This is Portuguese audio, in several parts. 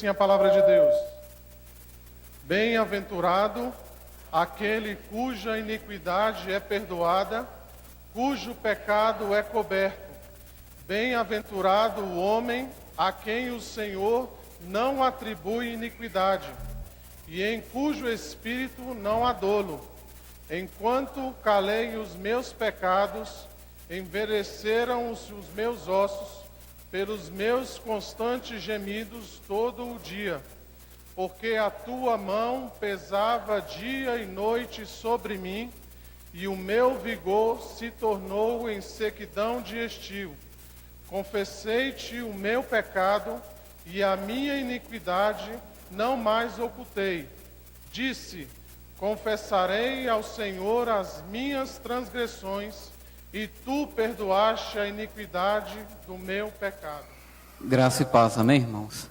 assim a palavra de Deus: Bem-aventurado aquele cuja iniquidade é perdoada, cujo pecado é coberto. Bem-aventurado o homem a quem o Senhor não atribui iniquidade, e em cujo espírito não há dolo. Enquanto calei os meus pecados, envelheceram os meus ossos pelos meus constantes gemidos todo o dia, porque a tua mão pesava dia e noite sobre mim, e o meu vigor se tornou em sequidão de estio. Confessei-te o meu pecado, e a minha iniquidade não mais ocultei. Disse: confessarei ao Senhor as minhas transgressões, e tu perdoaste a iniquidade do meu pecado. Graça e paz, amém, irmãos?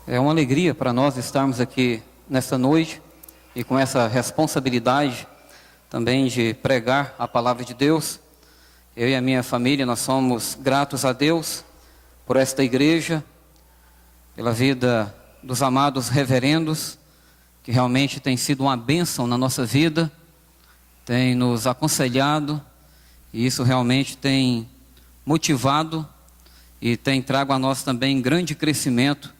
É uma alegria para nós estarmos aqui nesta noite e com essa responsabilidade também de pregar a palavra de Deus. Eu e a minha família, nós somos gratos a Deus por esta igreja, pela vida dos amados reverendos, que realmente tem sido uma bênção na nossa vida, tem nos aconselhado, e isso realmente tem motivado e tem trago a nós também grande crescimento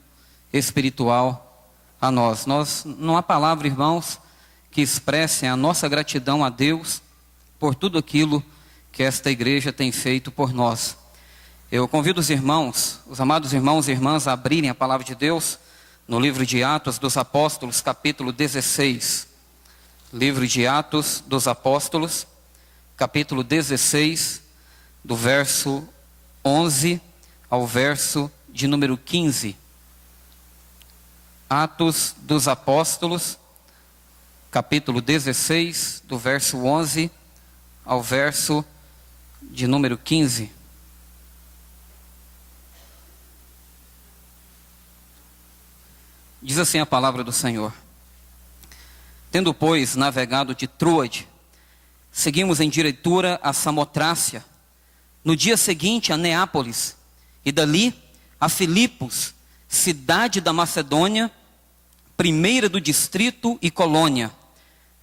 espiritual a nós. Não há palavra, irmãos, que expressem a nossa gratidão a Deus por tudo aquilo que esta igreja tem feito por nós. Eu convido os irmãos, os amados irmãos e irmãs, a abrirem a palavra de Deus no livro de Atos dos Apóstolos, capítulo 16. Livro de Atos dos Apóstolos, capítulo 16, do verso 11 ao verso de número 15. Atos dos Apóstolos, capítulo 16, do verso 11 ao verso de número 15. Diz assim a palavra do Senhor: Tendo, pois, navegado de Troade, seguimos em diretura a Samotrácia. No dia seguinte a Neápolis, e dali a Filipos, cidade da Macedônia, primeira do distrito e colônia.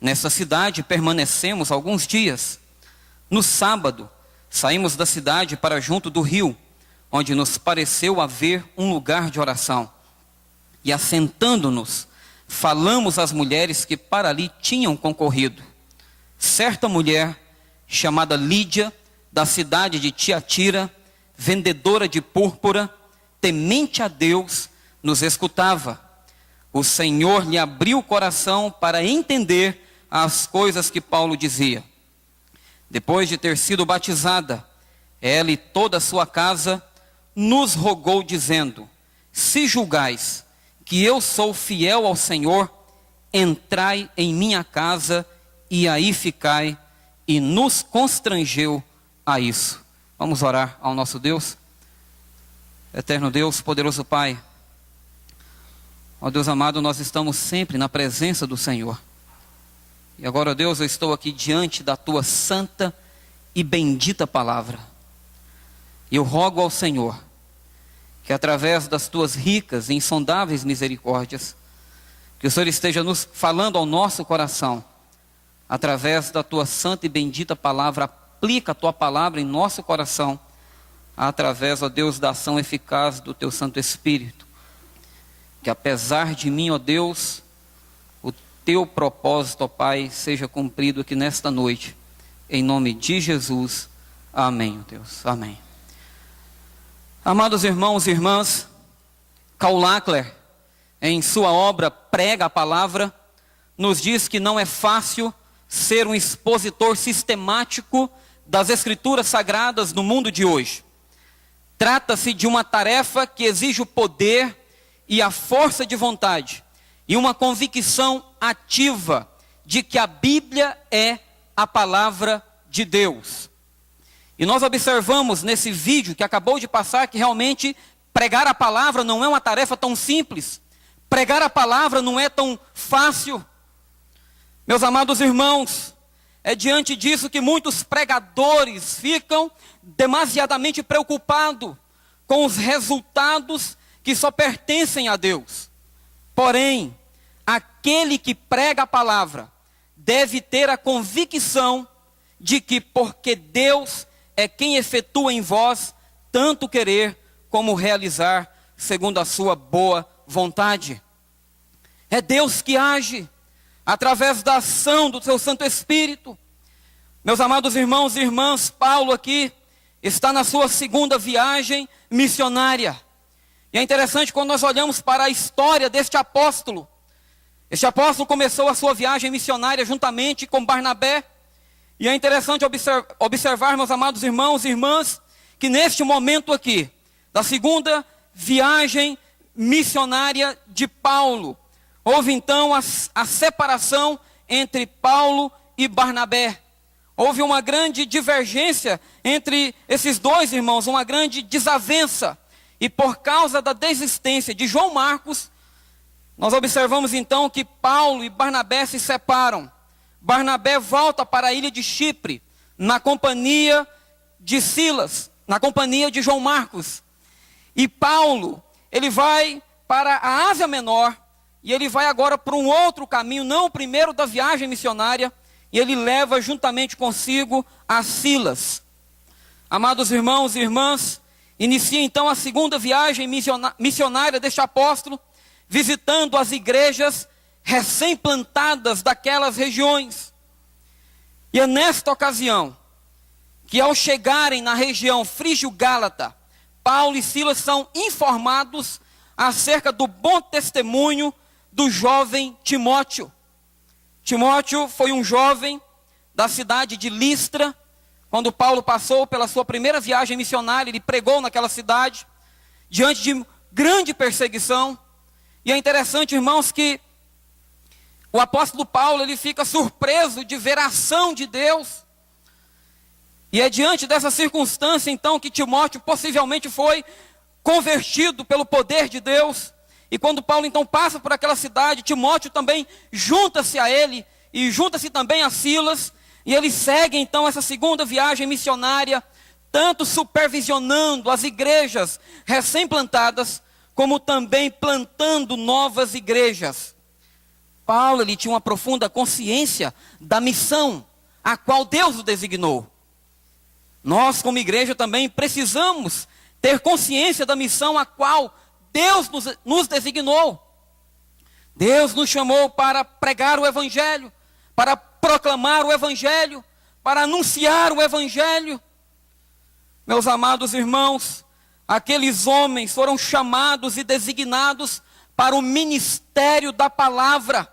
Nessa cidade permanecemos alguns dias. No sábado, saímos da cidade para junto do rio, onde nos pareceu haver um lugar de oração. E assentando-nos, falamos às mulheres que para ali tinham concorrido. Certa mulher, chamada Lídia, da cidade de Tiatira, vendedora de púrpura, temente a Deus, nos escutava. O Senhor lhe abriu o coração para entender as coisas que Paulo dizia. Depois de ter sido batizada, ela e toda a sua casa nos rogou, dizendo: se julgais que eu sou fiel ao Senhor, entrai em minha casa e aí ficai. E nos constrangeu a isso. Vamos orar ao nosso Deus. Eterno Deus, poderoso Pai, ó Deus amado, nós estamos sempre na presença do Senhor. E agora, ó Deus, eu estou aqui diante da Tua santa e bendita palavra. E eu rogo ao Senhor que através das Tuas ricas e insondáveis misericórdias, que o Senhor esteja nos falando ao nosso coração, através da Tua santa e bendita palavra. Aplica a Tua palavra em nosso coração, através, ó Deus, da ação eficaz do Teu Santo Espírito. Que apesar de mim, ó Deus, o Teu propósito, ó Pai, seja cumprido aqui nesta noite. Em nome de Jesus. Amém, ó Deus. Amém. Amados irmãos e irmãs, Karl Lachler, em sua obra Prega a Palavra, nos diz que não é fácil ser um expositor sistemático das Escrituras Sagradas no mundo de hoje. Trata-se de uma tarefa que exige o poder e a força de vontade e uma convicção ativa de que a Bíblia é a palavra de Deus. E nós observamos nesse vídeo que acabou de passar que realmente pregar a palavra não é uma tarefa tão simples. Pregar a palavra não é tão fácil. Meus amados irmãos, é diante disso que muitos pregadores ficam demasiadamente preocupados com os resultados que só pertencem a Deus. Porém, aquele que prega a palavra deve ter a convicção de que porque Deus é quem efetua em vós tanto querer como realizar segundo a sua boa vontade. É Deus que age através da ação do seu Santo Espírito. Meus amados irmãos e irmãs, Paulo aqui está na sua segunda viagem missionária. E é interessante quando nós olhamos para a história deste apóstolo. Este apóstolo começou a sua viagem missionária juntamente com Barnabé. E é interessante observar, meus amados irmãos e irmãs, que neste momento aqui, da segunda viagem missionária de Paulo, houve então a separação entre Paulo e Barnabé. Houve uma grande divergência entre esses dois irmãos, uma grande desavença. E por causa da desistência de João Marcos, nós observamos então que Paulo e Barnabé se separam. Barnabé volta para a ilha de Chipre, na companhia de Silas, na companhia de João Marcos. E Paulo, ele vai para a Ásia Menor, e ele vai agora para um outro caminho, não o primeiro da viagem missionária, e ele leva juntamente consigo a Silas. Amados irmãos e irmãs, inicia então a segunda viagem missionária deste apóstolo, visitando as igrejas recém-plantadas daquelas regiões. E é nesta ocasião que, ao chegarem na região frígio-gálata, Paulo e Silas são informados acerca do bom testemunho do jovem Timóteo. Timóteo foi um jovem da cidade de Listra. Quando Paulo passou pela sua primeira viagem missionária, ele pregou naquela cidade, diante de grande perseguição. E é interessante, irmãos, que o apóstolo Paulo, ele fica surpreso de ver a ação de Deus. E é diante dessa circunstância, então, que Timóteo possivelmente foi convertido pelo poder de Deus. E quando Paulo, então, passa por aquela cidade, Timóteo também junta-se a ele, e junta-se também a Silas, e eles seguem, então, essa segunda viagem missionária, tanto supervisionando as igrejas recém-plantadas, como também plantando novas igrejas. Paulo, ele tinha uma profunda consciência da missão a qual Deus o designou. Nós, como igreja, também precisamos ter consciência da missão a qual Deus nos designou. Deus nos chamou para pregar o Evangelho, para proclamar o Evangelho, para anunciar o Evangelho. Meus amados irmãos, aqueles homens foram chamados e designados para o ministério da palavra.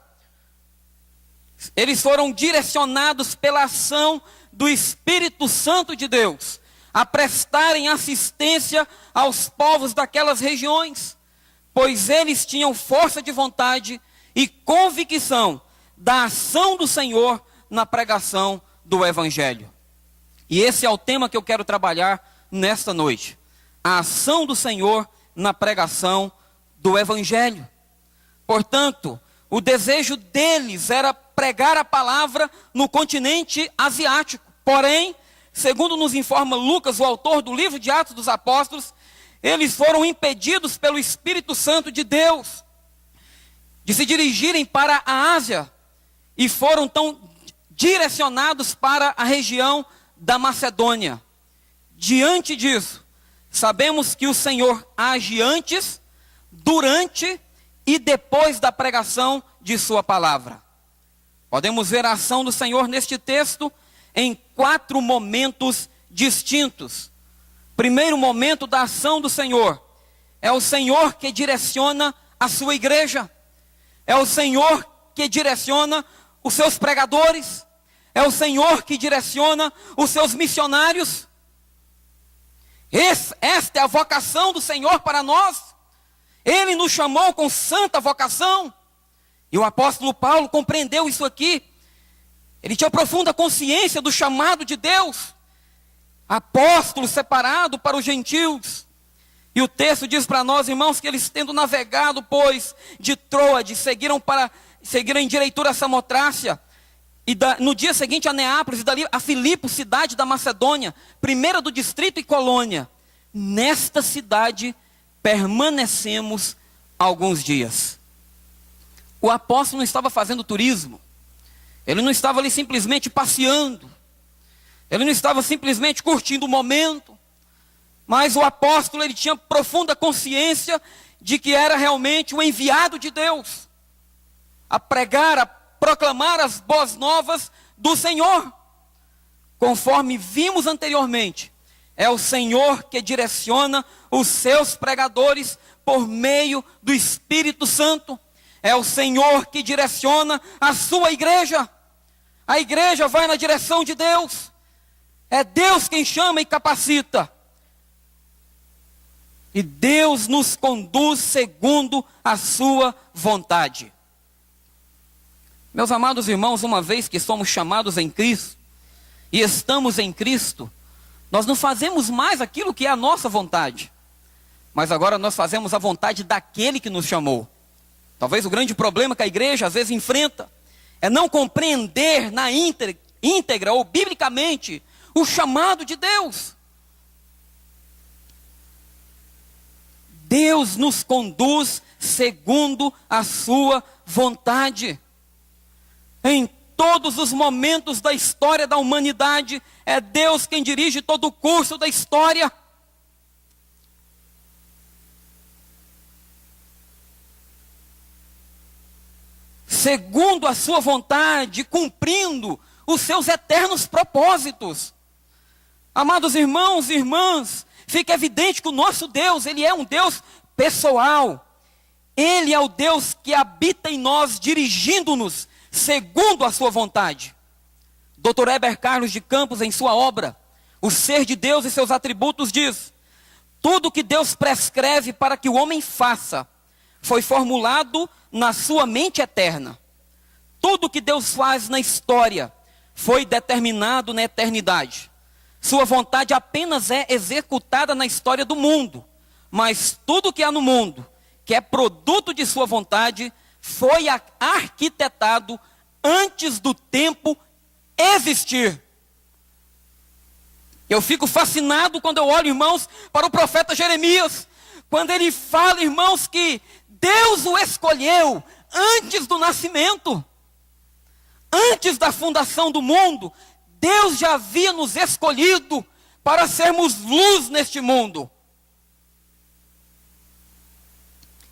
Eles foram direcionados pela ação do Espírito Santo de Deus a prestarem assistência aos povos daquelas regiões, pois eles tinham força de vontade e convicção da ação do Senhor na pregação do Evangelho. E esse é o tema que eu quero trabalhar nesta noite: a ação do Senhor na pregação do Evangelho. Portanto, o desejo deles era pregar a palavra no continente asiático. Porém, segundo nos informa Lucas, o autor do livro de Atos dos Apóstolos, eles foram impedidos pelo Espírito Santo de Deus de se dirigirem para a Ásia e foram então direcionados para a região da Macedônia. Diante disso, sabemos que o Senhor age antes, durante e depois da pregação de sua palavra. Podemos ver a ação do Senhor neste texto em 4 momentos distintos. Primeiro momento da ação do Senhor é o Senhor que direciona a sua igreja. É o Senhor que direciona os seus pregadores. É o Senhor que direciona os seus missionários. Esta é a vocação do Senhor para nós. Ele nos chamou com santa vocação. E o apóstolo Paulo compreendeu isso aqui. Ele tinha profunda consciência do chamado de Deus. Apóstolo separado para os gentios. E o texto diz para nós, irmãos, que eles, tendo navegado, pois, de Troade, seguiram em direitura a Samotrácia, e no dia seguinte a Neápolis, e dali a Filipos, cidade da Macedônia, primeira do distrito e colônia. Nesta cidade, permanecemos alguns dias. O apóstolo não estava fazendo turismo. Ele não estava ali simplesmente passeando. Ele não estava simplesmente curtindo o momento. Mas o apóstolo, ele tinha profunda consciência de que era realmente o enviado de Deus a pregar, a proclamar as boas novas do Senhor. Conforme vimos anteriormente, é o Senhor que direciona os seus pregadores por meio do Espírito Santo. É o Senhor que direciona a sua igreja. A igreja vai na direção de Deus. É Deus quem chama e capacita. E Deus nos conduz segundo a sua vontade. Meus amados irmãos, uma vez que somos chamados em Cristo, e estamos em Cristo, nós não fazemos mais aquilo que é a nossa vontade, mas agora nós fazemos a vontade daquele que nos chamou. Talvez o grande problema que a igreja às vezes enfrenta é não compreender na íntegra ou biblicamente o chamado de Deus. Deus nos conduz segundo a sua vontade. Em todos os momentos da história da humanidade, é Deus quem dirige todo o curso da história. Segundo a sua vontade, cumprindo os seus eternos propósitos. Amados irmãos e irmãs, fica evidente que o nosso Deus, Ele é um Deus pessoal. Ele é o Deus que habita em nós, dirigindo-nos segundo a sua vontade. Dr. Heber Carlos de Campos, em sua obra, O Ser de Deus e Seus Atributos, diz: tudo que Deus prescreve para que o homem faça, foi formulado na sua mente eterna. Tudo que Deus faz na história, foi determinado na eternidade. Sua vontade apenas é executada na história do mundo. Mas tudo que há no mundo, que é produto de sua vontade, foi arquitetado antes do tempo existir. Eu fico fascinado quando eu olho, irmãos, para o profeta Jeremias, quando ele fala, irmãos, que Deus o escolheu antes do nascimento, antes da fundação do mundo. Deus já havia nos escolhido para sermos luz neste mundo.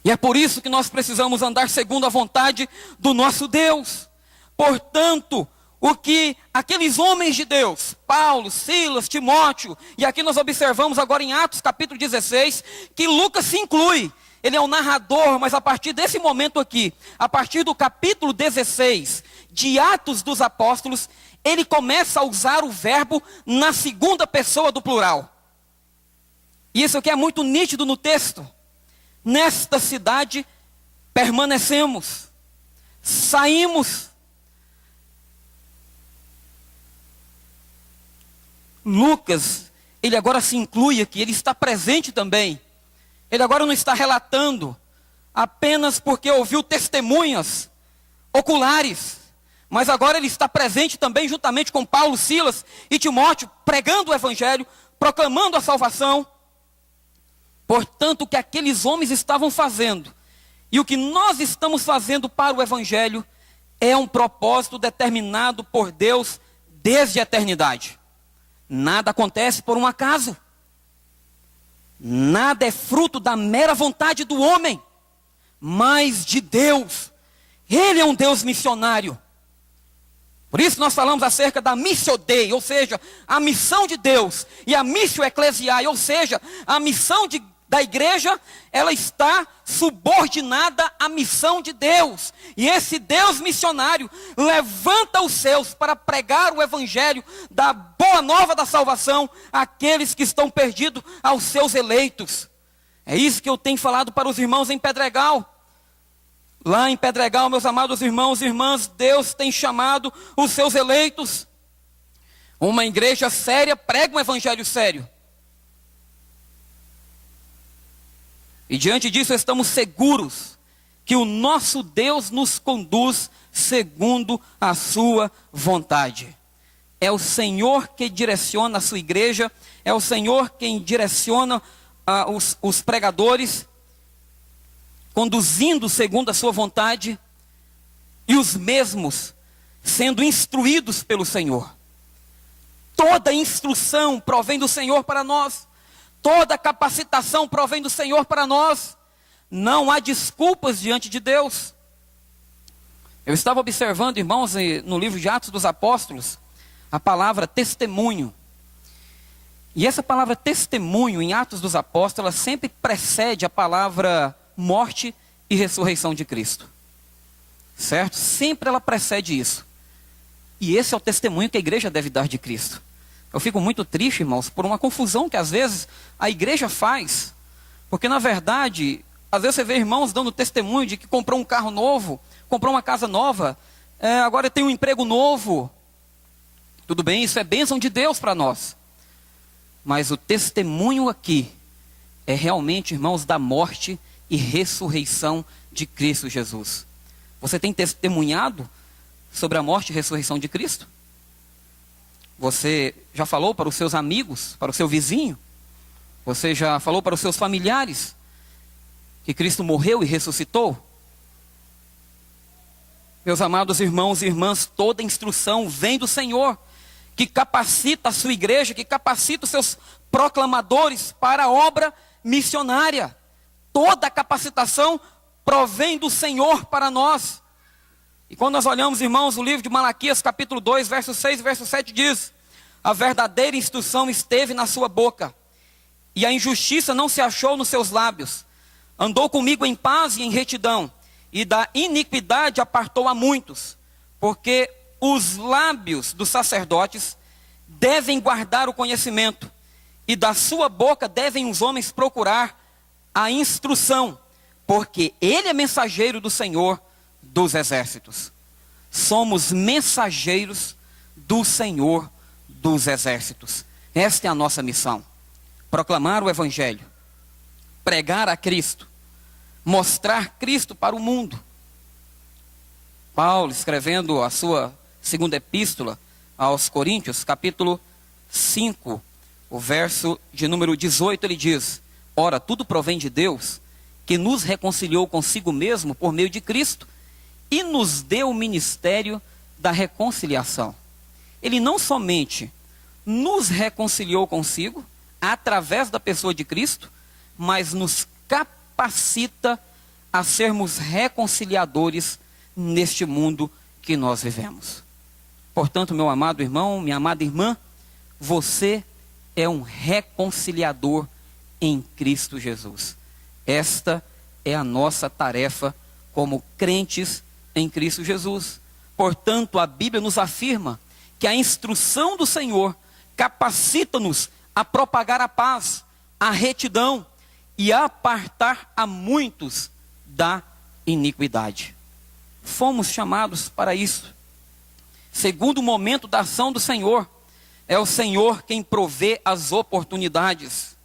E é por isso que nós precisamos andar segundo a vontade do nosso Deus. Portanto, o que aqueles homens de Deus, Paulo, Silas, Timóteo, e aqui nós observamos agora em Atos capítulo 16, que Lucas se inclui. Ele é o narrador, mas a partir desse momento aqui, a partir do capítulo 16 de Atos dos Apóstolos, ele começa a usar o verbo na segunda pessoa do plural. E isso aqui é muito nítido no texto. Nesta cidade permanecemos, saímos. Lucas, ele agora se inclui aqui, ele está presente também. Ele agora não está relatando apenas porque ouviu testemunhas oculares, mas agora ele está presente também juntamente com Paulo, Silas e Timóteo, pregando o evangelho, proclamando a salvação. Portanto, o que aqueles homens estavam fazendo e o que nós estamos fazendo para o evangelho é um propósito determinado por Deus desde a eternidade. Nada acontece por um acaso. Nada é fruto da mera vontade do homem, mas de Deus. Ele é um Deus missionário. Por isso nós falamos acerca da missio Dei, ou seja, a missão de Deus, e a missio ecclesiae, ou seja, a missão da igreja, ela está subordinada à missão de Deus. E esse Deus missionário levanta os seus para pregar o evangelho da boa nova da salvação àqueles que estão perdidos, aos seus eleitos. É isso que eu tenho falado para os irmãos em Pedregal. Lá em Pedregal, meus amados irmãos e irmãs, Deus tem chamado os seus eleitos. Uma igreja séria prega um evangelho sério. E diante disso estamos seguros que o nosso Deus nos conduz segundo a sua vontade. É o Senhor que direciona a sua igreja, é o Senhor quem direciona os pregadores conduzindo segundo a sua vontade e os mesmos sendo instruídos pelo Senhor. Toda instrução provém do Senhor para nós. Toda capacitação provém do Senhor para nós. Não há desculpas diante de Deus. Eu estava observando, irmãos, no livro de Atos dos Apóstolos, a palavra testemunho. E essa palavra testemunho em Atos dos Apóstolos sempre precede a palavra morte e ressurreição de Cristo. Certo? Sempre ela precede isso. E esse é o testemunho que a igreja deve dar de Cristo. Eu fico muito triste, irmãos, por uma confusão que às vezes a igreja faz. Porque na verdade, às vezes você vê irmãos dando testemunho de que comprou um carro novo, comprou uma casa nova, agora tem um emprego novo. Tudo bem, isso é bênção de Deus para nós. Mas o testemunho aqui é realmente, irmãos, da morte e ressurreição de Cristo Jesus. Você tem testemunhado sobre a morte e ressurreição de Cristo? Você já falou para os seus amigos, para o seu vizinho? Você já falou para os seus familiares que Cristo morreu e ressuscitou? Meus amados irmãos e irmãs, toda instrução vem do Senhor, que capacita a sua igreja, que capacita os seus proclamadores para a obra missionária. Toda a capacitação provém do Senhor para nós. E quando nós olhamos, irmãos, o livro de Malaquias, capítulo 2, verso 6 e verso 7 diz: a verdadeira instrução esteve na sua boca, e a injustiça não se achou nos seus lábios. Andou comigo em paz e em retidão, e da iniquidade apartou a muitos, porque os lábios dos sacerdotes devem guardar o conhecimento, e da sua boca devem os homens procurar a instrução, porque ele é mensageiro do Senhor dos exércitos. Somos mensageiros do Senhor dos exércitos. Esta é a nossa missão: proclamar o Evangelho, pregar a Cristo, mostrar Cristo para o mundo. Paulo, escrevendo a sua segunda epístola aos Coríntios, capítulo 5, o verso de número 18, ele diz: ora, tudo provém de Deus, que nos reconciliou consigo mesmo por meio de Cristo, e nos deu o ministério da reconciliação. Ele não somente nos reconciliou consigo, através da pessoa de Cristo, mas nos capacita a sermos reconciliadores neste mundo que nós vivemos. Portanto, meu amado irmão, minha amada irmã, você é um reconciliador em Cristo Jesus. Esta é a nossa tarefa como crentes em Cristo Jesus. Portanto, a Bíblia nos afirma que a instrução do Senhor capacita-nos a propagar a paz, a retidão e a apartar a muitos da iniquidade. Fomos chamados para isso. Segundo momento da ação do Senhor, é o Senhor quem provê as oportunidades.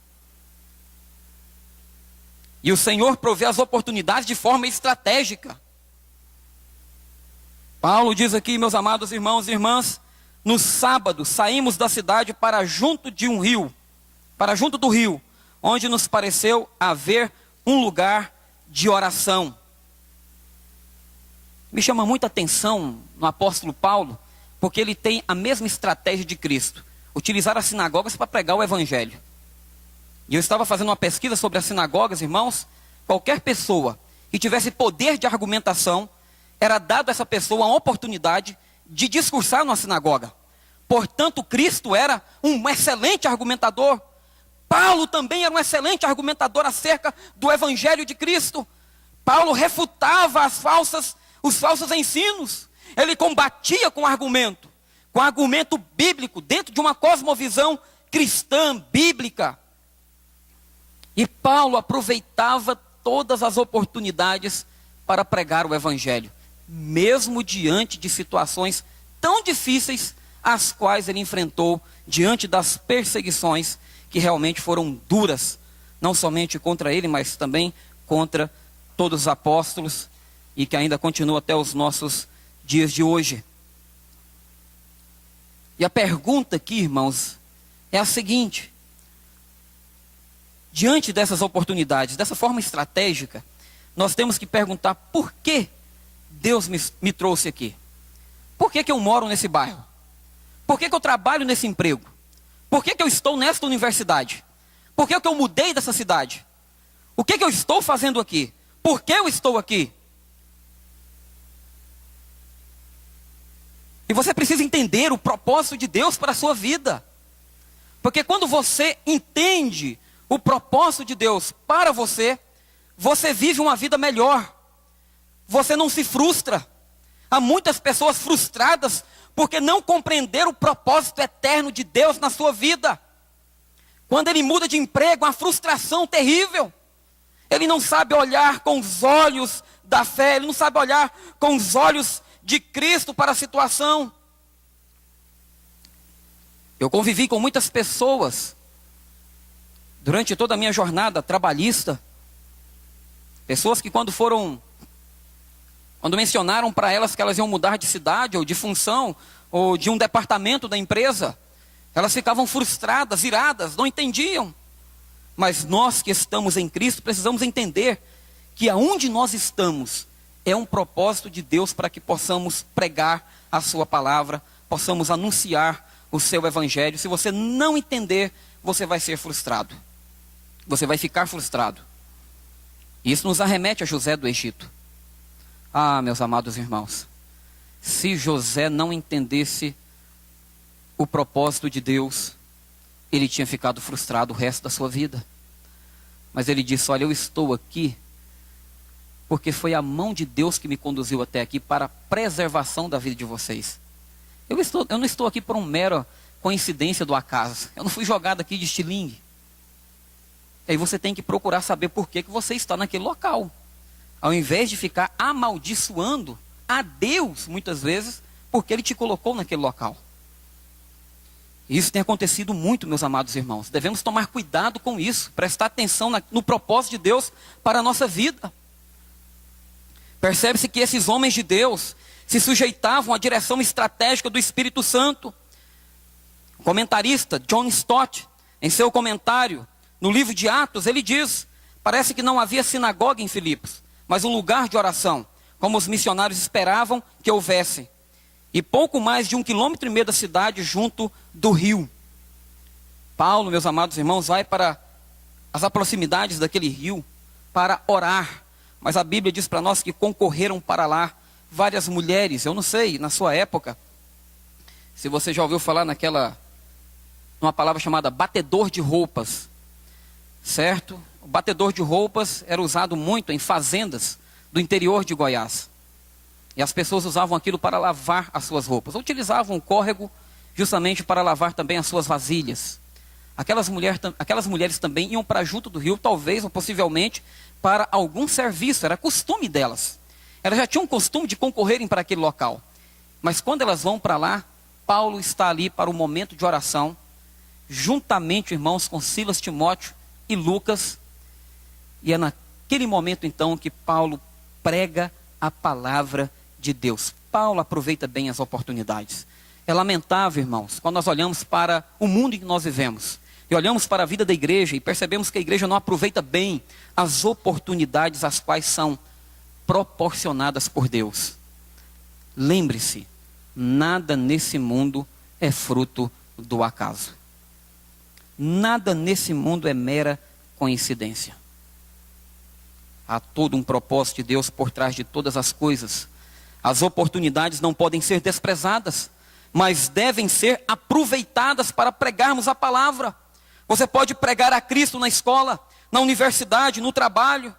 E o Senhor provê as oportunidades de forma estratégica. Paulo diz aqui, meus amados irmãos e irmãs, no sábado saímos da cidade para junto do rio, onde nos pareceu haver um lugar de oração. Me chama muita atenção no apóstolo Paulo, porque ele tem a mesma estratégia de Cristo: utilizar as sinagogas para pregar o Evangelho. E eu estava fazendo uma pesquisa sobre as sinagogas, irmãos. Qualquer pessoa que tivesse poder de argumentação, era dado a essa pessoa a oportunidade de discursar numa sinagoga. Portanto, Cristo era um excelente argumentador. Paulo também era um excelente argumentador acerca do Evangelho de Cristo. Paulo refutava os falsos ensinos. Ele combatia com argumento bíblico, dentro de uma cosmovisão cristã, bíblica. E Paulo aproveitava todas as oportunidades para pregar o Evangelho, mesmo diante de situações tão difíceis, as quais ele enfrentou diante das perseguições que realmente foram duras, não somente contra ele, mas também contra todos os apóstolos, e que ainda continua até os nossos dias de hoje. E a pergunta aqui, irmãos, é a seguinte: Diante dessas oportunidades, dessa forma estratégica, nós temos que perguntar por que Deus me trouxe aqui. Por que eu moro nesse bairro? Por que eu trabalho nesse emprego? Por que eu estou nesta universidade? Por que eu mudei dessa cidade? O que eu estou fazendo aqui? Por que eu estou aqui? E você precisa entender o propósito de Deus para a sua vida. Porque quando você entende o propósito de Deus para você, você vive uma vida melhor. Você não se frustra. Há muitas pessoas frustradas porque não compreenderam o propósito eterno de Deus na sua vida. Quando ele muda de emprego, uma frustração terrível. Ele não sabe olhar com os olhos da fé, ele não sabe olhar com os olhos de Cristo para a situação. Eu convivi com muitas pessoas durante toda a minha jornada trabalhista. Pessoas que quando mencionaram para elas que elas iam mudar de cidade, ou de função, ou de um departamento da empresa, elas ficavam frustradas, iradas, não entendiam. Mas nós que estamos em Cristo, precisamos entender que aonde nós estamos é um propósito de Deus para que possamos pregar a sua palavra, possamos anunciar o seu evangelho. Se você não entender, você vai ser frustrado. Você vai ficar frustrado. Isso nos arremete a José do Egito. Ah, meus amados irmãos, se José não entendesse o propósito de Deus, ele tinha ficado frustrado o resto da sua vida. Mas ele disse: olha, eu estou aqui porque foi a mão de Deus que me conduziu até aqui para a preservação da vida de vocês. Eu não estou aqui por uma mera coincidência do acaso. Eu não fui jogado aqui de estilingue. E aí você tem que procurar saber por que você está naquele local. Ao invés de ficar amaldiçoando a Deus, muitas vezes, porque Ele te colocou naquele local. Isso tem acontecido muito, meus amados irmãos. Devemos tomar cuidado com isso, prestar atenção no propósito de Deus para a nossa vida. Percebe-se que esses homens de Deus se sujeitavam à direção estratégica do Espírito Santo. O comentarista John Stott, em seu comentário no livro de Atos, ele diz: parece que não havia sinagoga em Filipos, mas um lugar de oração, como os missionários esperavam que houvesse. E pouco mais de 1,5 km da cidade, junto do rio. Paulo, meus amados irmãos, vai para as proximidades daquele rio para orar. Mas a Bíblia diz para nós que concorreram para lá várias mulheres. Eu não sei, na sua época, se você já ouviu falar numa palavra chamada batedor de roupas. Certo? O batedor de roupas era usado muito em fazendas do interior de Goiás. E as pessoas usavam aquilo para lavar as suas roupas. Utilizavam o córrego justamente para lavar também as suas vasilhas. Aquelas mulheres também iam para junto do rio, talvez ou possivelmente, para algum serviço. Era costume delas. Elas já tinham o costume de concorrerem para aquele local. Mas quando elas vão para lá, Paulo está ali para o momento de oração, juntamente, irmãos, com Silas, Timóteo e Lucas. E é naquele momento então que Paulo prega a palavra de Deus. Paulo aproveita bem as oportunidades. É lamentável, irmãos, quando nós olhamos para o mundo em que nós vivemos e olhamos para a vida da igreja e percebemos que a igreja não aproveita bem as oportunidades as quais são proporcionadas por Deus. Lembre-se, nada nesse mundo é fruto do acaso. Nada nesse mundo é mera coincidência. Há todo um propósito de Deus por trás de todas as coisas. As oportunidades não podem ser desprezadas, mas devem ser aproveitadas para pregarmos a palavra. Você pode pregar a Cristo na escola, na universidade, no trabalho.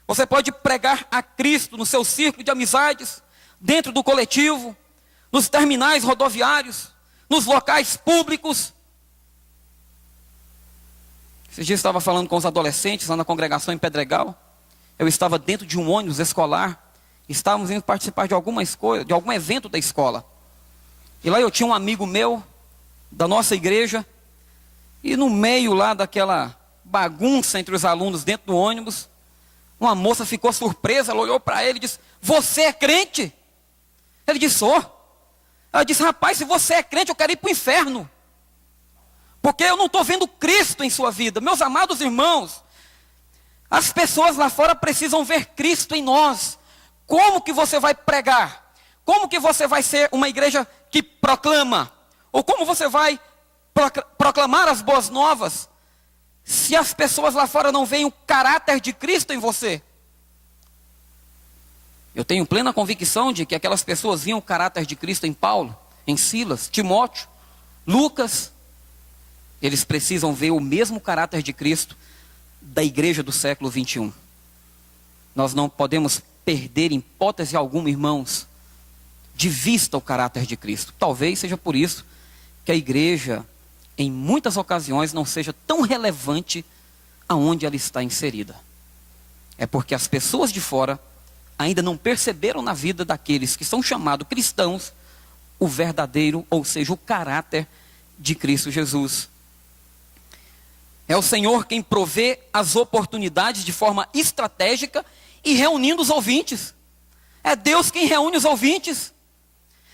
Você pode pregar a Cristo no seu círculo de amizades, dentro do coletivo, nos terminais rodoviários, nos locais públicos. Esses dias eu estava falando com os adolescentes lá na congregação em Pedregal. Eu estava dentro de um ônibus escolar. Estávamos indo participar de algum evento da escola. E lá eu tinha um amigo meu, da nossa igreja. E no meio lá daquela bagunça entre os alunos dentro do ônibus, uma moça ficou surpresa, ela olhou para ele e disse: você é crente? Ele disse: sou. Ela disse: rapaz, se você é crente, eu quero ir para o inferno. Porque eu não estou vendo Cristo em sua vida. Meus amados irmãos, as pessoas lá fora precisam ver Cristo em nós. Como que você vai pregar? Como que você vai ser uma igreja que proclama? Ou como você vai proclamar as boas novas, se as pessoas lá fora não veem o caráter de Cristo em você? Eu tenho plena convicção de que aquelas pessoas viam o caráter de Cristo em Paulo, em Silas, Timóteo, Lucas. Eles precisam ver o mesmo caráter de Cristo da igreja do século 21. Nós não podemos perder, em hipótese alguma, irmãos, de vista o caráter de Cristo. Talvez seja por isso que a igreja, em muitas ocasiões, não seja tão relevante aonde ela está inserida. É porque as pessoas de fora ainda não perceberam na vida daqueles que são chamados cristãos o verdadeiro, ou seja, o caráter de Cristo Jesus. É o Senhor quem provê as oportunidades de forma estratégica e reunindo os ouvintes. É Deus quem reúne os ouvintes.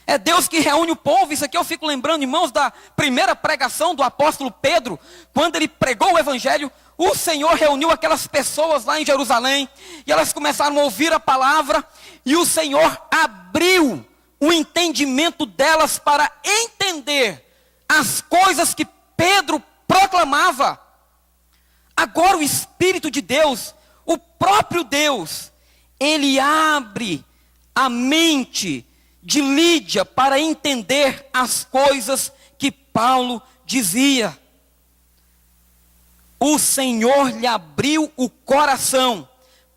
É Deus que reúne o povo. Isso aqui eu fico lembrando, irmãos, da primeira pregação do apóstolo Pedro. Quando ele pregou o evangelho, o Senhor reuniu aquelas pessoas lá em Jerusalém. E elas começaram a ouvir a palavra. E o Senhor abriu o entendimento delas para entender as coisas que Pedro proclamava. Agora o Espírito de Deus, o próprio Deus, ele abre a mente de Lídia para entender as coisas que Paulo dizia. O Senhor lhe abriu o coração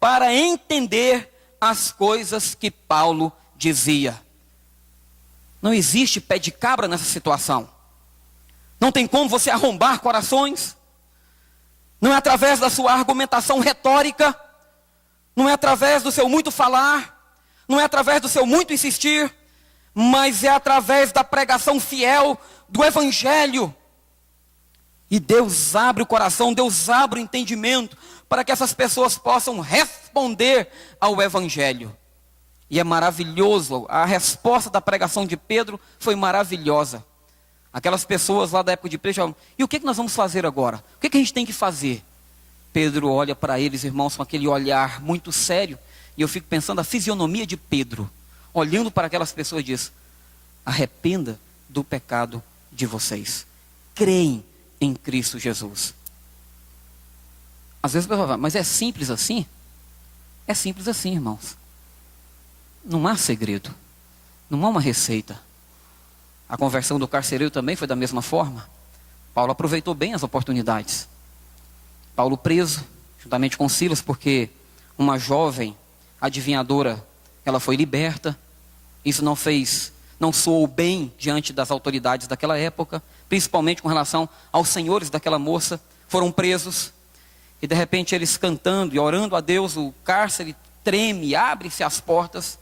para entender as coisas que Paulo dizia. Não existe pé de cabra nessa situação. Não tem como você arrombar corações. Não é através da sua argumentação retórica. Não é através do seu muito falar. Não é através do seu muito insistir. Mas é através da pregação fiel do Evangelho. E Deus abre o coração, Deus abre o entendimento para que essas pessoas possam responder ao Evangelho. E é maravilhoso, a resposta da pregação de Pedro foi maravilhosa. Aquelas pessoas lá da época de Pedro falam, e o que nós vamos fazer agora? O que a gente tem que fazer? Pedro olha para eles, irmãos, com aquele olhar muito sério. E eu fico pensando a fisionomia de Pedro, olhando para aquelas pessoas, diz, arrependa do pecado de vocês. Creem em Cristo Jesus. Às vezes a pessoa fala, mas é simples assim? É simples assim, irmãos. Não há segredo. Não há uma receita. A conversão do carcereiro também foi da mesma forma. Paulo aproveitou bem as oportunidades. Paulo preso, juntamente com Silas, porque uma jovem adivinhadora, ela foi liberta. Isso não soou bem diante das autoridades daquela época, principalmente com relação aos senhores daquela moça, foram presos. E de repente eles cantando e orando a Deus, o cárcere treme, abre-se as portas.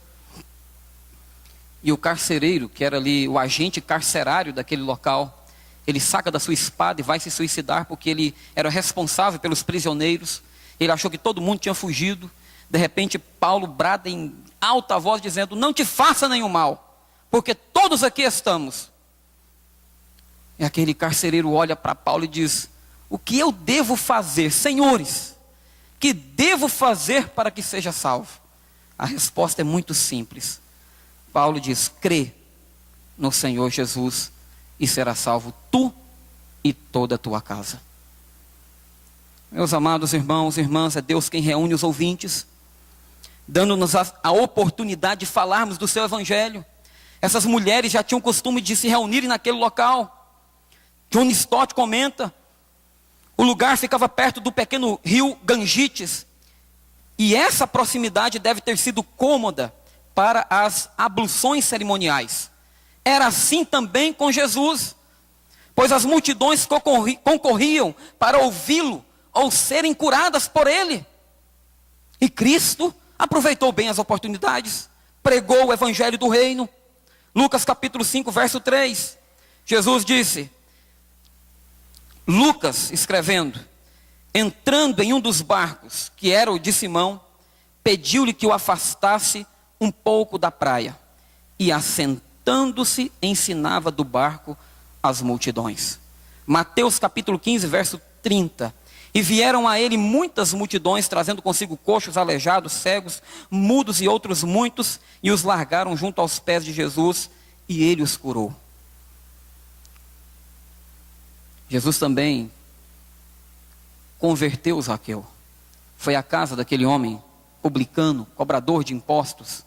E o carcereiro, que era ali o agente carcerário daquele local, ele saca da sua espada e vai se suicidar, porque ele era responsável pelos prisioneiros. Ele achou que todo mundo tinha fugido. De repente Paulo brada em alta voz dizendo, não te faça nenhum mal, porque todos aqui estamos. E aquele carcereiro olha para Paulo e diz, o que eu devo fazer, senhores? Que devo fazer para que seja salvo? A resposta é muito simples. Paulo diz, crê no Senhor Jesus e será salvo tu e toda a tua casa. Meus amados irmãos e irmãs, é Deus quem reúne os ouvintes, dando-nos a oportunidade de falarmos do seu evangelho. Essas mulheres já tinham o costume de se reunirem naquele local. John Stott comenta, o lugar ficava perto do pequeno rio Gangites, e essa proximidade deve ter sido cômoda para as abluções cerimoniais. Era assim também com Jesus, pois as multidões concorriam para ouvi-lo ou serem curadas por ele. E Cristo aproveitou bem as oportunidades, pregou o evangelho do reino. Lucas capítulo 5, verso 3, Jesus disse, Lucas escrevendo, entrando em um dos barcos, que era o de Simão, pediu-lhe que o afastasse um pouco da praia, e assentando-se ensinava do barco as multidões. Mateus capítulo 15, verso 30. E vieram a ele muitas multidões, trazendo consigo coxos, aleijados, cegos, mudos e outros muitos, e os largaram junto aos pés de Jesus, e ele os curou. Jesus também converteu Zaqueu. Foi à casa daquele homem publicano, cobrador de impostos.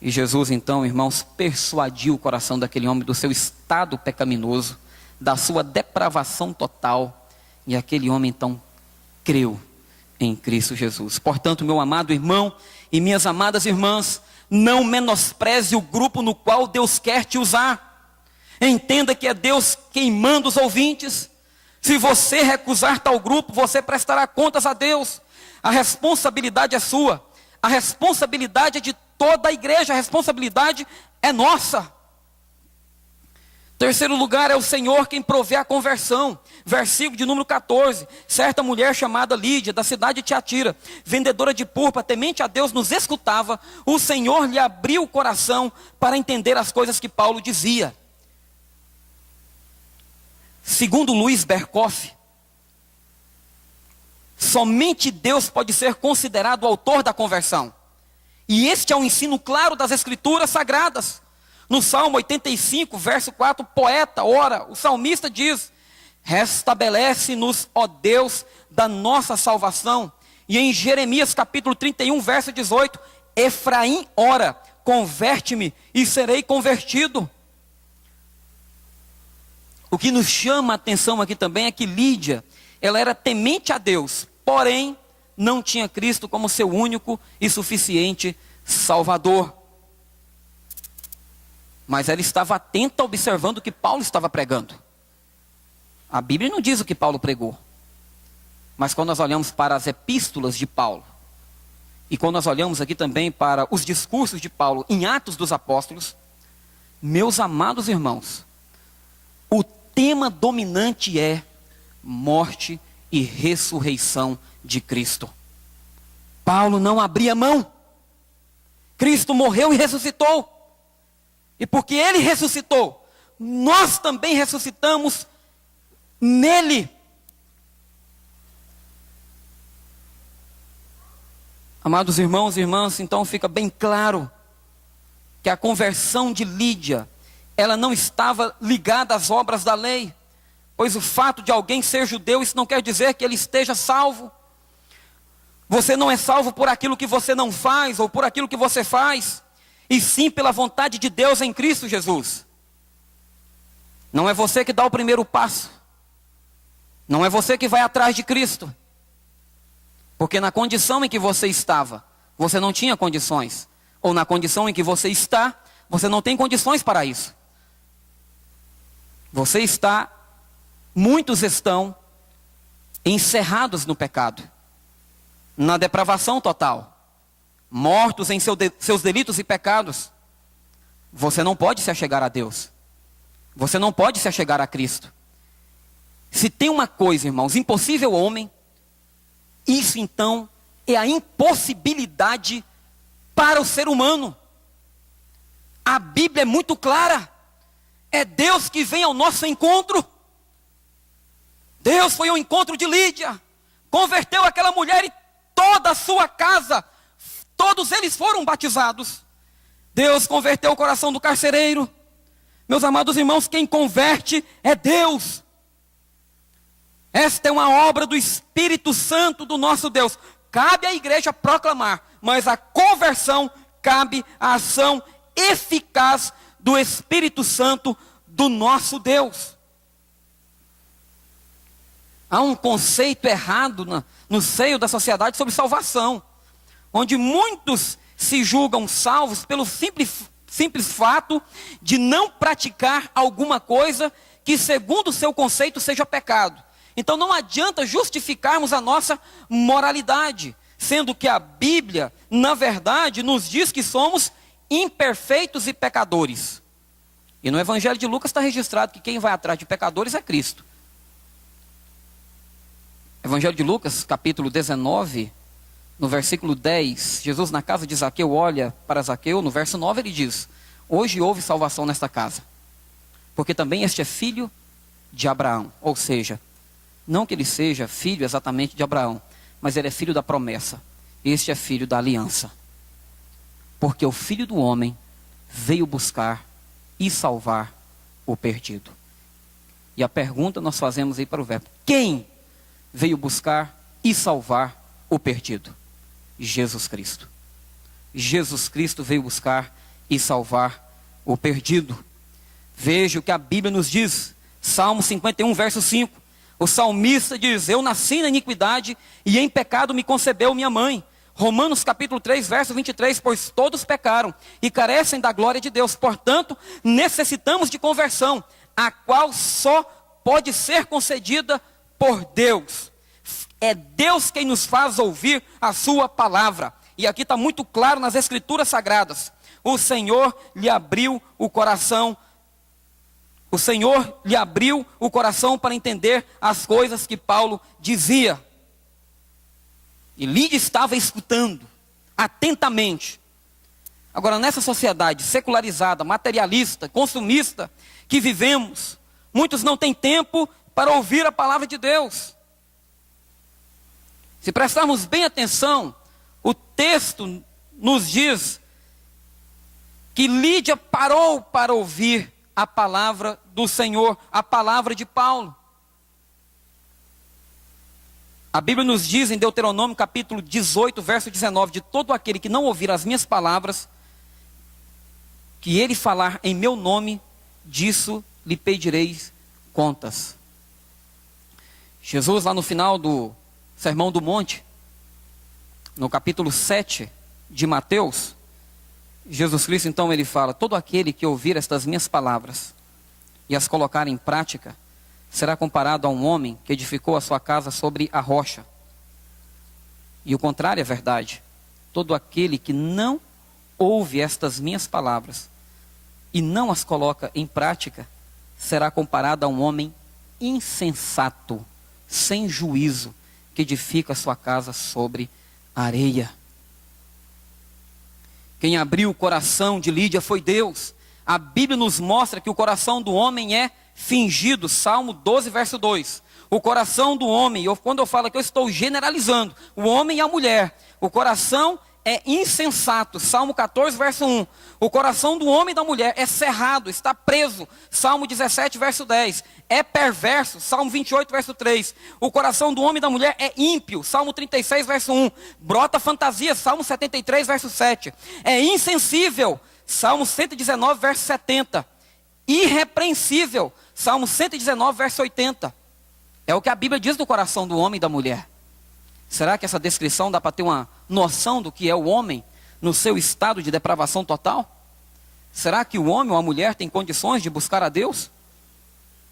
E Jesus então, irmãos, persuadiu o coração daquele homem do seu estado pecaminoso, da sua depravação total. E aquele homem então creu em Cristo Jesus. Portanto, meu amado irmão e minhas amadas irmãs, não menospreze o grupo no qual Deus quer te usar. Entenda que é Deus quem manda os ouvintes. Se você recusar tal grupo, você prestará contas a Deus. A responsabilidade é sua. A responsabilidade é de toda a igreja. A responsabilidade é nossa. Terceiro lugar, é o Senhor quem provê a conversão. Versículo de número 14. Certa mulher chamada Lídia, da cidade de Tiatira, vendedora de púrpura, temente a Deus, nos escutava. O Senhor lhe abriu o coração para entender as coisas que Paulo dizia. Segundo Luiz Berkoff, somente Deus pode ser considerado o autor da conversão. E este é um ensino claro das Escrituras Sagradas. No Salmo 85, verso 4, o salmista diz: restabelece-nos, ó Deus, da nossa salvação. E em Jeremias capítulo 31, verso 18, Efraim ora, converte-me e serei convertido. O que nos chama a atenção aqui também é que Lídia, ela era temente a Deus, porém não tinha Cristo como seu único e suficiente Salvador. Mas ela estava atenta, observando o que Paulo estava pregando. A Bíblia não diz o que Paulo pregou. Mas quando nós olhamos para as epístolas de Paulo, e quando nós olhamos aqui também para os discursos de Paulo em Atos dos Apóstolos, meus amados irmãos, o tema dominante é morte e ressurreição de Cristo. Paulo não abria mão. Cristo morreu e ressuscitou. E porque ele ressuscitou, nós também ressuscitamos nele. Amados irmãos e irmãs, então fica bem claro que a conversão de Lídia, ela não estava ligada às obras da lei, pois o fato de alguém ser judeu, isso não quer dizer que ele esteja salvo. Você não é salvo por aquilo que você não faz, ou por aquilo que você faz, e sim pela vontade de Deus em Cristo Jesus. Não é você que dá o primeiro passo, não é você que vai atrás de Cristo, porque na condição em que você estava, você não tinha condições, ou na condição em que você está, você não tem condições para isso. Você está, muitos estão encerrados no pecado, na depravação total, mortos em seus delitos e pecados. Você não pode se achegar a Deus. Você não pode se achegar a Cristo. Se tem uma coisa, irmãos, impossível ao homem, isso então é a impossibilidade para o ser humano. A Bíblia é muito clara. É Deus que vem ao nosso encontro. Deus foi ao encontro de Lídia, converteu aquela mulher e toda a sua casa, todos eles foram batizados. Deus converteu o coração do carcereiro. Meus amados irmãos, quem converte é Deus. Esta é uma obra do Espírito Santo do nosso Deus. Cabe à igreja proclamar, mas a conversão cabe à ação eficaz do Espírito Santo do nosso Deus. Há um conceito errado no seio da sociedade sobre salvação, onde muitos se julgam salvos pelo simples fato de não praticar alguma coisa que, segundo o seu conceito, seja pecado. Então não adianta justificarmos a nossa moralidade, sendo que a Bíblia, na verdade, nos diz que somos imperfeitos e pecadores. E no Evangelho de Lucas está registrado que quem vai atrás de pecadores é Cristo. Evangelho de Lucas, capítulo 19, no versículo 10, Jesus na casa de Zaqueu olha para Zaqueu, no verso 9 ele diz: hoje houve salvação nesta casa, porque também este é filho de Abraão. Ou seja, não que ele seja filho exatamente de Abraão, mas ele é filho da promessa. Este é filho da aliança. Porque o Filho do Homem veio buscar e salvar o perdido. E a pergunta nós fazemos aí para o verbo: quem veio buscar e salvar o perdido? Jesus Cristo. Jesus Cristo veio buscar e salvar o perdido. Veja o que a Bíblia nos diz. Salmo 51, verso 5. O salmista diz: eu nasci na iniquidade e em pecado me concebeu minha mãe. Romanos capítulo 3, verso 23, pois todos pecaram e carecem da glória de Deus, portanto, necessitamos de conversão, a qual só pode ser concedida por Deus. É Deus quem nos faz ouvir a sua palavra. E aqui está muito claro nas Escrituras Sagradas. O Senhor lhe abriu o coração. O Senhor lhe abriu o coração para entender as coisas que Paulo dizia. E Lídia estava escutando atentamente. Agora, nessa sociedade secularizada, materialista, consumista que vivemos, muitos não têm tempo para ouvir a palavra de Deus. Se prestarmos bem atenção, o texto nos diz que Lídia parou para ouvir a palavra do Senhor, a palavra de Paulo. A Bíblia nos diz em Deuteronômio capítulo 18, verso 19, de todo aquele que não ouvir as minhas palavras, que ele falar em meu nome, disso lhe pedireis contas. Jesus, lá no final do Sermão do Monte, no capítulo 7 de Mateus, Jesus Cristo então ele fala: todo aquele que ouvir estas minhas palavras e as colocar em prática, será comparado a um homem que edificou a sua casa sobre a rocha. E o contrário é verdade. Todo aquele que não ouve estas minhas palavras e não as coloca em prática, será comparado a um homem insensato, sem juízo, que edifica a sua casa sobre areia. Quem abriu o coração de Lídia foi Deus. A Bíblia nos mostra que o coração do homem é fingido. Salmo 12, verso 2. O coração do homem, quando eu falo que eu estou generalizando, o homem e a mulher, o coração é insensato. Salmo 14, verso 1. O coração do homem e da mulher é cerrado, está preso. Salmo 17, verso 10. É perverso. Salmo 28, verso 3. O coração do homem e da mulher é ímpio. Salmo 36, verso 1. Brota fantasia. Salmo 73, verso 7. É insensível. Salmo 119, verso 70. Irrepreensível. Salmo 119, verso 80. É o que a Bíblia diz do coração do homem e da mulher. Será que essa descrição dá para ter uma noção do que é o homem no seu estado de depravação total? Será que o homem ou a mulher tem condições de buscar a Deus?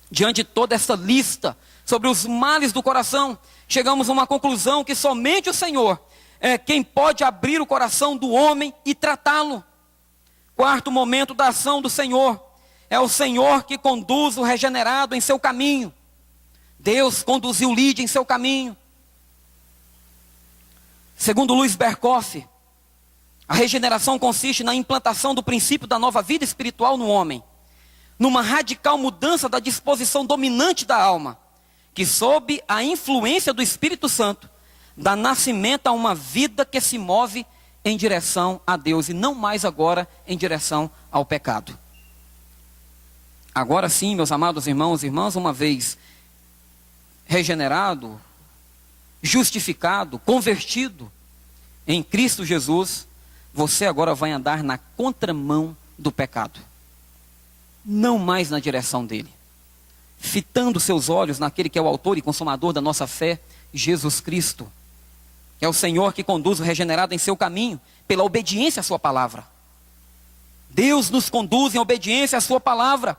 Diante de toda essa lista sobre os males do coração, chegamos a uma conclusão que somente o Senhor é quem pode abrir o coração do homem e tratá-lo. Quarto momento da ação do Senhor. É o Senhor que conduz o regenerado em seu caminho. Deus conduziu Lídia em seu caminho. Segundo Luiz Berkoff, a regeneração consiste na implantação do princípio da nova vida espiritual no homem, numa radical mudança da disposição dominante da alma, que sob a influência do Espírito Santo, dá nascimento a uma vida que se move em direção a Deus e não mais agora em direção ao pecado. Agora sim, meus amados irmãos e irmãs, uma vez regenerado, justificado, convertido em Cristo Jesus, você agora vai andar na contramão do pecado, não mais na direção dele, fitando seus olhos naquele que é o autor e consumador da nossa fé, Jesus Cristo. É o Senhor que conduz o regenerado em seu caminho, pela obediência à sua palavra. Deus nos conduz em obediência à sua palavra.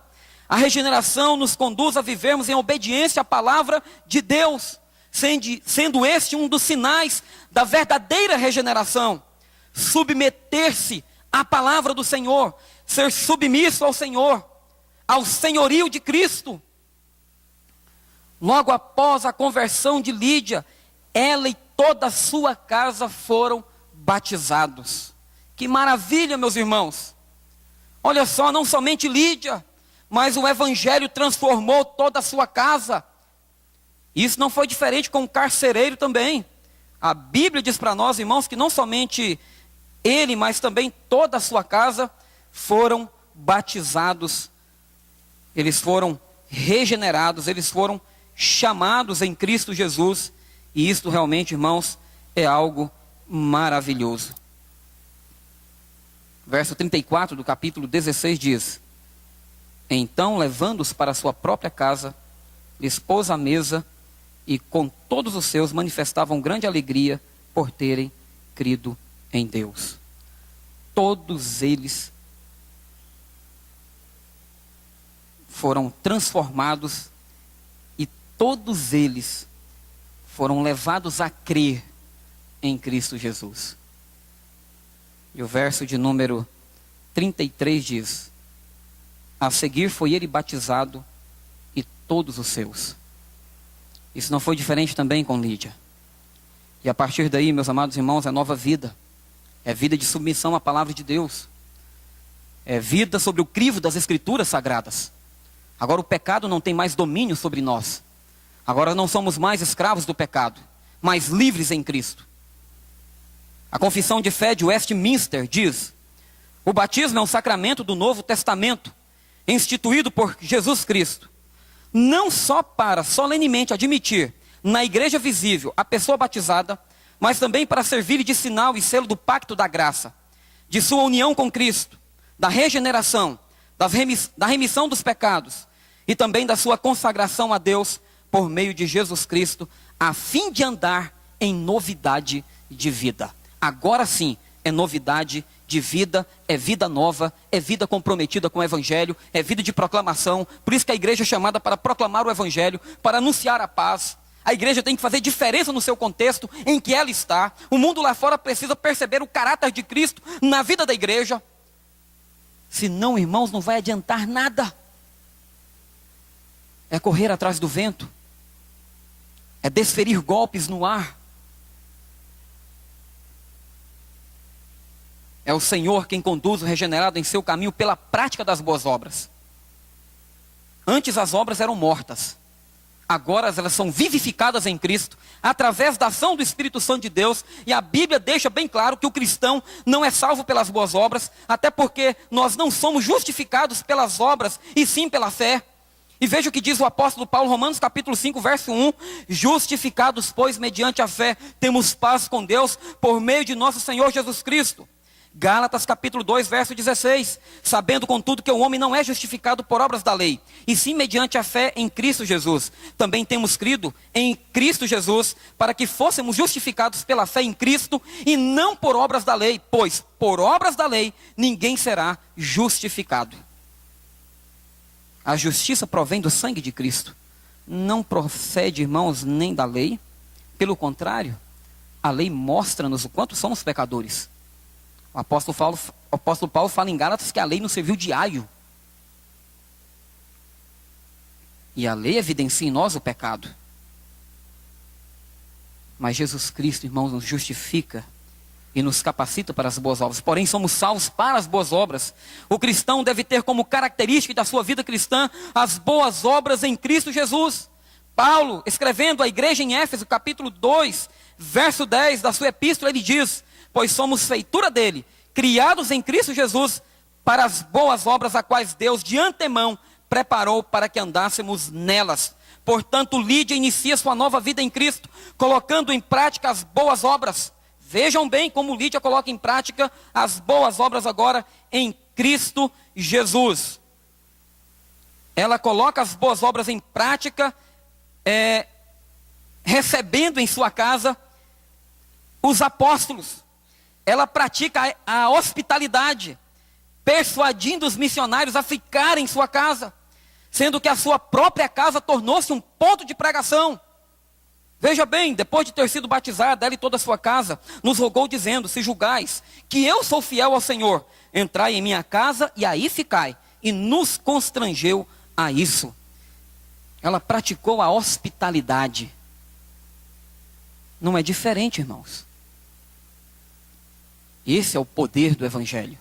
A regeneração nos conduz a vivermos em obediência à palavra de Deus, sendo este um dos sinais da verdadeira regeneração. Submeter-se à palavra do Senhor, ser submisso ao Senhor, ao senhorio de Cristo. Logo após a conversão de Lídia, ela e toda a sua casa foram batizados. Que maravilha, meus irmãos! Olha só, não somente Lídia, mas o evangelho transformou toda a sua casa. Isso não foi diferente com o carcereiro também. A Bíblia diz para nós, irmãos, que não somente ele, mas também toda a sua casa foram batizados. Eles foram regenerados, eles foram chamados em Cristo Jesus. E isto realmente, irmãos, é algo maravilhoso. Verso 34 do capítulo 16 diz: então, levando-os para sua própria casa, lhes pôs à mesa, e com todos os seus manifestavam grande alegria por terem crido em Deus. Todos eles foram transformados e todos eles foram levados a crer em Cristo Jesus. E o verso de número 33 diz: a seguir foi ele batizado e todos os seus. Isso não foi diferente também com Lídia. E a partir daí, meus amados irmãos, é nova vida. É vida de submissão à palavra de Deus. É vida sobre o crivo das Escrituras sagradas. Agora o pecado não tem mais domínio sobre nós. Agora não somos mais escravos do pecado, mas livres em Cristo. A confissão de fé de Westminster diz: o batismo é um sacramento do Novo Testamento, instituído por Jesus Cristo, não só para solenemente admitir na igreja visível a pessoa batizada, mas também para servir de sinal e selo do pacto da graça, de sua união com Cristo, da regeneração, da remissão dos pecados e também da sua consagração a Deus por meio de Jesus Cristo, a fim de andar em novidade de vida. Agora sim, é novidade de vida, é vida nova, é vida comprometida com o Evangelho, é vida de proclamação. Por isso que a igreja é chamada para proclamar o Evangelho, para anunciar a paz. A igreja tem que fazer diferença no seu contexto em que ela está. O mundo lá fora precisa perceber o caráter de Cristo na vida da igreja. Senão, irmãos, não vai adiantar nada. É correr atrás do vento. É desferir golpes no ar. É o Senhor quem conduz o regenerado em seu caminho pela prática das boas obras. Antes as obras eram mortas. Agora elas são vivificadas em Cristo, através da ação do Espírito Santo de Deus. E a Bíblia deixa bem claro que o cristão não é salvo pelas boas obras, até porque nós não somos justificados pelas obras, e sim pela fé. E veja o que diz o apóstolo Paulo, Romanos capítulo 5, verso 1. Justificados, pois, mediante a fé, temos paz com Deus, por meio de nosso Senhor Jesus Cristo. Gálatas capítulo 2, verso 16. Sabendo, contudo, que o homem não é justificado por obras da lei, e sim mediante a fé em Cristo Jesus. Também temos crido em Cristo Jesus, para que fôssemos justificados pela fé em Cristo, e não por obras da lei, pois por obras da lei ninguém será justificado. A justiça provém do sangue de Cristo. Não procede, irmãos, nem da lei. Pelo contrário, a lei mostra-nos o quanto somos pecadores. O apóstolo Paulo fala em Gálatas que a lei nos serviu de aio. E a lei evidencia em nós o pecado. Mas Jesus Cristo, irmãos, nos justifica e nos capacita para as boas obras. Porém, somos salvos para as boas obras. O cristão deve ter como característica da sua vida cristã as boas obras em Cristo Jesus. Paulo, escrevendo à igreja em Éfeso, capítulo 2, verso 10 da sua epístola, ele diz: pois somos feitura dele, criados em Cristo Jesus, para as boas obras a quais Deus de antemão preparou para que andássemos nelas. Portanto, Lídia inicia sua nova vida em Cristo, colocando em prática as boas obras. Vejam bem como Lídia coloca em prática as boas obras agora em Cristo Jesus. Ela coloca as boas obras em prática, recebendo em sua casa os apóstolos. Ela pratica a hospitalidade, persuadindo os missionários a ficarem em sua casa, sendo que a sua própria casa tornou-se um ponto de pregação. Veja bem, depois de ter sido batizada, ela e toda a sua casa, nos rogou dizendo: se julgais que eu sou fiel ao Senhor, entrai em minha casa e aí ficai. E nos constrangeu a isso. Ela praticou a hospitalidade. Não é diferente, irmãos. Esse é o poder do Evangelho.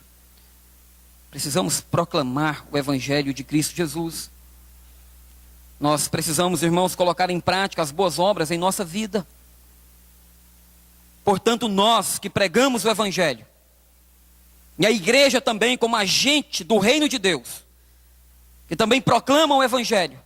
Precisamos proclamar o Evangelho de Cristo Jesus. Nós precisamos, irmãos, colocar em prática as boas obras em nossa vida. Portanto, nós que pregamos o Evangelho, e a igreja também como agente do reino de Deus, que também proclamam o Evangelho,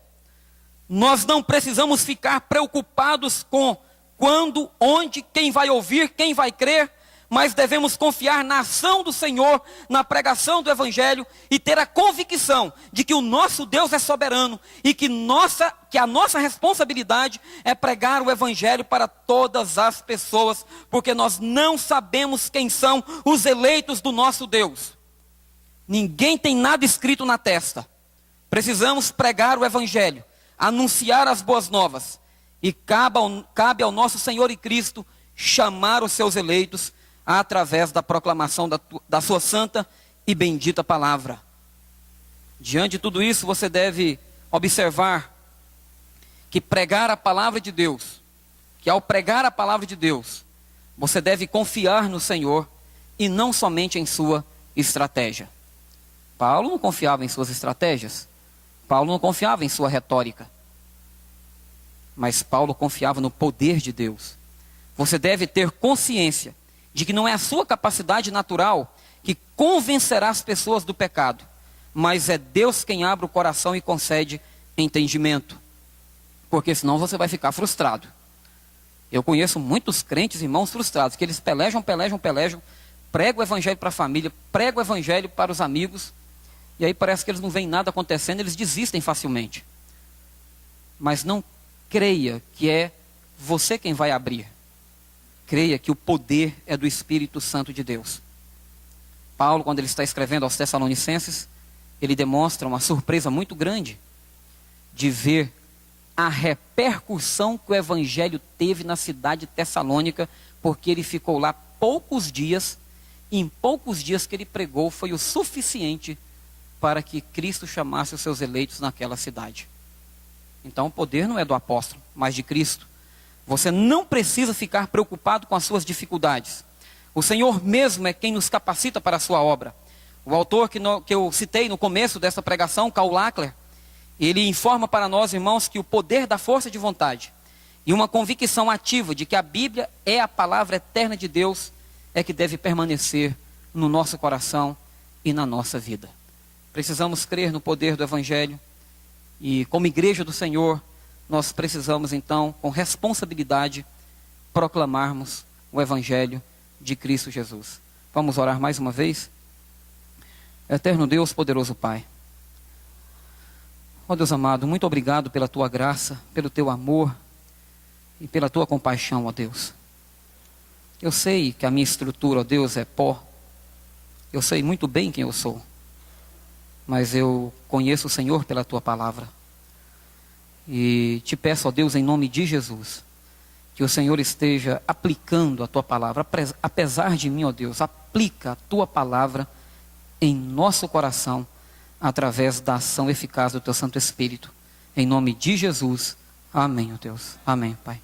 nós não precisamos ficar preocupados com quando, onde, quem vai ouvir, quem vai crer, mas devemos confiar na ação do Senhor, na pregação do Evangelho e ter a convicção de que o nosso Deus é soberano e que a nossa responsabilidade é pregar o Evangelho para todas as pessoas, porque nós não sabemos quem são os eleitos do nosso Deus. Ninguém tem nada escrito na testa. Precisamos pregar o Evangelho, anunciar as boas novas, e cabe ao nosso Senhor e Cristo chamar os seus eleitos através da proclamação da sua santa e bendita palavra. Diante de tudo isso, você deve observar que pregar a palavra de Deus, que ao pregar a palavra de Deus, você deve confiar no Senhor e não somente em sua estratégia. Paulo não confiava em suas estratégias, Paulo não confiava em sua retórica, mas Paulo confiava no poder de Deus. Você deve ter consciência de que não é a sua capacidade natural que convencerá as pessoas do pecado, mas é Deus quem abre o coração e concede entendimento, porque senão você vai ficar frustrado. Eu conheço muitos crentes, irmãos, frustrados, que eles pelejam, pregam o Evangelho para a família, pregam o Evangelho para os amigos, e aí parece que eles não veem nada acontecendo, eles desistem facilmente. Mas não creia que é você quem vai abrir. Creia que o poder é do Espírito Santo de Deus. Paulo, quando ele está escrevendo aos Tessalonicenses, ele demonstra uma surpresa muito grande de ver a repercussão que o Evangelho teve na cidade de Tessalônica, porque ele ficou lá poucos dias, e em poucos dias que ele pregou foi o suficiente para que Cristo chamasse os seus eleitos naquela cidade. Então o poder não é do apóstolo, mas de Cristo. Você não precisa ficar preocupado com as suas dificuldades. O Senhor mesmo é quem nos capacita para a sua obra. O autor que eu citei no começo dessa pregação, Karl Lackler, ele informa para nós, irmãos, que o poder da força de vontade e uma convicção ativa de que a Bíblia é a palavra eterna de Deus é que deve permanecer no nosso coração e na nossa vida. Precisamos crer no poder do Evangelho e, como igreja do Senhor, nós precisamos então, com responsabilidade, proclamarmos o Evangelho de Cristo Jesus. Vamos orar mais uma vez? Eterno Deus, poderoso Pai. Ó Deus amado, muito obrigado pela Tua graça, pelo Teu amor e pela Tua compaixão, ó Deus. Eu sei que a minha estrutura, ó Deus, é pó. Eu sei muito bem quem eu sou. Mas eu conheço o Senhor pela Tua palavra. E te peço, ó Deus, em nome de Jesus, que o Senhor esteja aplicando a Tua palavra. Apesar de mim, ó Deus, aplica a Tua palavra em nosso coração, através da ação eficaz do Teu Santo Espírito. Em nome de Jesus. Amém, ó Deus. Amém, Pai.